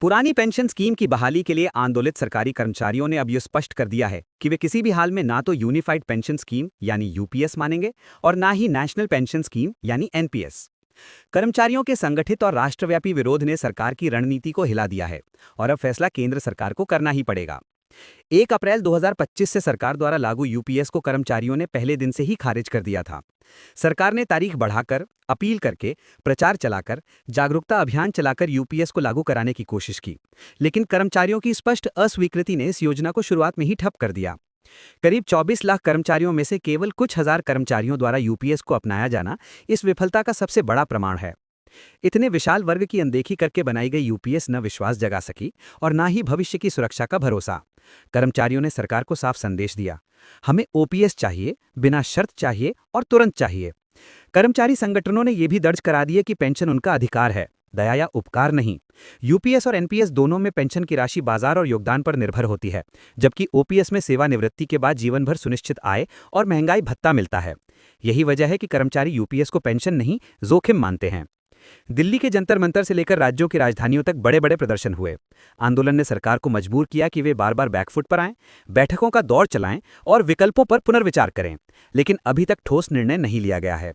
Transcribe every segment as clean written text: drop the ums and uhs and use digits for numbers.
पुरानी pension scheme की बहाली के लिए आंदोलित सरकारी कर्मचारियों ने अब ये स्पष्ट कर दिया है कि वे किसी भी हाल में ना तो यूनिफाइड पेंशन स्कीम यानी यूपीएस मानेंगे और ना ही नेशनल पेंशन स्कीम यानी एनपीएस। कर्मचारियों के संगठित और राष्ट्रव्यापी विरोध ने सरकार की रणनीति को हिला दिया है और अब फैसला केंद्र सरकार को करना ही पड़ेगा। 1 अप्रैल 2025 से सरकार द्वारा लागू यूपीएस को कर्मचारियों ने पहले दिन से ही खारिज कर दिया था। सरकार ने तारीख बढ़ाकर, अपील करके, प्रचार चलाकर, जागरूकता अभियान चलाकर यूपीएस को लागू कराने की कोशिश की, लेकिन कर्मचारियों की स्पष्ट अस्वीकृति ने इस योजना को शुरुआत में ही ठप कर दिया। करीब 24 लाख कर्मचारियों में से केवल कुछ हजार कर्मचारियों द्वारा यूपीएस को अपनाया जाना इस विफलता का सबसे बड़ा प्रमाण है। इतने विशाल वर्ग की अनदेखी करके बनाई गई यूपीएस न विश्वास जगा सकी और न ही भविष्य की सुरक्षा का भरोसा। कर्मचारियों ने सरकार को साफ संदेश दिया, हमें ओपीएस चाहिए, बिना शर्त चाहिए और तुरंत चाहिए। कर्मचारी संगठनों ने यह भी दर्ज करा दिया कि पेंशन उनका अधिकार है, दया या उपकार नहीं। यूपीएस और एनपीएस दोनों में पेंशन की राशि बाजार और योगदान पर निर्भर होती है, जबकि ओपीएस में सेवानिवृत्ति के बाद जीवन भर सुनिश्चित आय और महंगाई भत्ता मिलता है। यही वजह है कि कर्मचारी यूपीएस को पेंशन नहीं, जोखिम मानते हैं। दिल्ली के जंतर मंतर से लेकर राज्यों की राजधानियों तक बड़े बड़े प्रदर्शन हुए। आंदोलन ने सरकार को मजबूर किया कि वे बार बार बैकफुट पर आएं, बैठकों का दौर चलाएं और विकल्पों पर पुनर्विचार करें, लेकिन अभी तक ठोस निर्णय नहीं लिया गया है।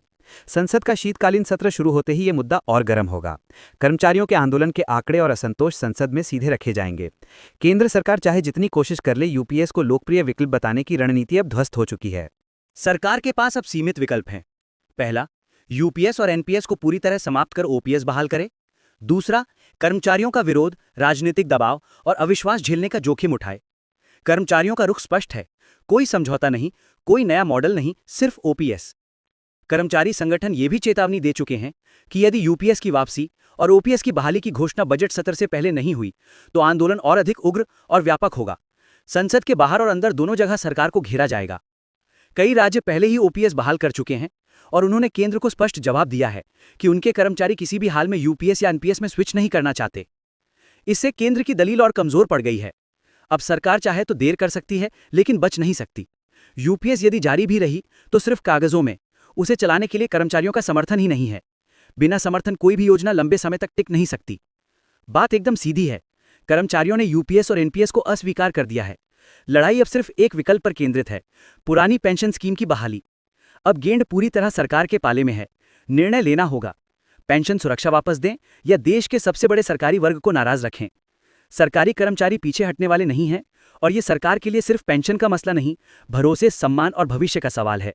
संसद का शीतकालीन सत्र शुरू होते ही ये मुद्दा और गर्म होगा। कर्मचारियों के आंदोलन के आंकड़े और असंतोष संसद में सीधे रखे जाएंगे। केंद्र सरकार चाहे जितनी कोशिश कर ले, यूपीएस को लोकप्रिय विकल्प बताने की रणनीति अब ध्वस्त हो चुकी है। सरकार के पास अब सीमित विकल्प हैं। पहला, यूपीएस और एनपीएस को पूरी तरह समाप्त कर ओपीएस बहाल करे। दूसरा, कर्मचारियों का विरोध, राजनीतिक दबाव और अविश्वास झेलने का जोखिम उठाए। कर्मचारियों का रुख स्पष्ट है, कोई समझौता नहीं, कोई नया मॉडल नहीं, सिर्फ ओपीएस। कर्मचारी संगठन ये भी चेतावनी दे चुके हैं कि यदि यूपीएस की वापसी और ओपीएस की बहाली की घोषणा बजट सत्र से पहले नहीं हुई तो आंदोलन और अधिक उग्र और व्यापक होगा। संसद के बाहर और अंदर दोनों जगह सरकार को घेरा जाएगा। कई राज्य पहले ही ओपीएस बहाल कर चुके हैं और उन्होंने केंद्र को स्पष्ट जवाब दिया है कि उनके कर्मचारी किसी भी हाल में यूपीएस या एनपीएस में स्विच नहीं करना चाहते। इससे केंद्र की दलील और कमजोर पड़ गई है। अब सरकार चाहे तो देर कर सकती है, लेकिन बच नहीं सकती। यूपीएस यदि जारी भी रही तो सिर्फ कागजों में। उसे चलाने के लिए कर्मचारियों का समर्थन ही नहीं है। बिना समर्थन कोई भी योजना लंबे समय तक टिक नहीं सकती। बात एकदम सीधी है, कर्मचारियों ने यूपीएस और एनपीएस को अस्वीकार कर दिया है। लड़ाई अब सिर्फ एक विकल्प पर केंद्रित है, पुरानी पेंशन स्कीम की बहाली। अब गेंद पूरी तरह सरकार के पाले में है। निर्णय लेना होगा, पेंशन सुरक्षा वापस दें या देश के सबसे बड़े सरकारी वर्ग को नाराज रखें। सरकारी कर्मचारी पीछे हटने वाले नहीं हैं और ये सरकार के लिए सिर्फ पेंशन का मसला नहीं, भरोसे, सम्मान और भविष्य का सवाल है।